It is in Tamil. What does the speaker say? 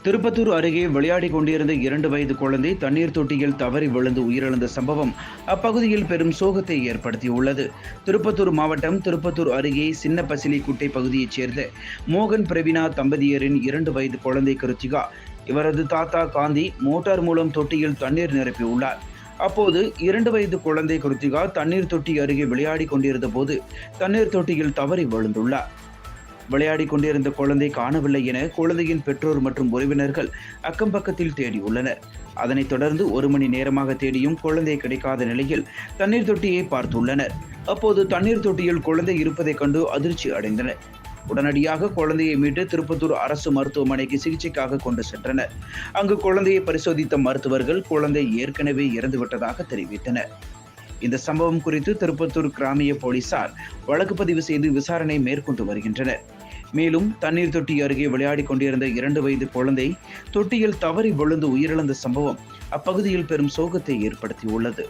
திருப்பத்தூர் அருகே விளையாடிக் கொண்டிருந்த 2 வயது குழந்தை தண்ணீர் தொட்டியில் தவறி விழுந்து உயிரிழந்த சம்பவம் அப்பகுதியில் பெரும் சோகத்தை ஏற்படுத்தியுள்ளது. திருப்பத்தூர் மாவட்டம் திருப்பத்தூர் அருகே சின்ன பசிலிக்குட்டை பகுதியைச் சேர்ந்த மோகன் பிரவீனா தம்பதியரின் 2 வயது குழந்தை கிருத்திகா, இவரது தாத்தா காந்தி மோட்டார் மூலம் தொட்டியில் தண்ணீர் நிரப்பியுள்ளார். அப்போது 2 வயது குழந்தை கிருத்திகா தண்ணீர் தொட்டி அருகே விளையாடிக் கொண்டிருந்த போது தண்ணீர் தொட்டியில் தவறி விழுந்துள்ளார். விளையாடிக் கொண்டிருந்த குழந்தை காணவில்லை என குழந்தையின் பெற்றோர் மற்றும் உறவினர்கள் அக்கம் பக்கத்தில் தேடியுள்ளனர். அதனைத் தொடர்ந்து 1 மணி நேரமாக தேடியும் குழந்தை கிடைக்காத நிலையில் தண்ணீர் தொட்டியை பார்த்துள்ளனர். அப்போது தண்ணீர் தொட்டியில் குழந்தை இருப்பதைக் கண்டு அதிர்ச்சி அடைந்தனர். உடனடியாக குழந்தையை மீட்டு திருப்பத்தூர் அரசு மருத்துவமனைக்கு சிகிச்சைக்காக கொண்டு சென்றனர். அங்கு குழந்தையை பரிசோதித்த மருத்துவர்கள் குழந்தை ஏற்கனவே இறந்துவிட்டதாக தெரிவித்தனர். இந்த சம்பவம் குறித்து திருப்பத்தூர் கிராமிய போலீசார் வழக்கு பதிவு செய்து விசாரணை மேற்கொண்டு வருகின்றனர். மேலும் தண்ணீர் தொட்டி அருகே விளையாடிக் கொண்டிருந்த 2 வயது குழந்தை தொட்டியில் தவறி விழுந்து உயிரிழந்த சம்பவம் அப்பகுதியில் பெரும் சோகத்தை ஏற்படுத்தியுள்ளது.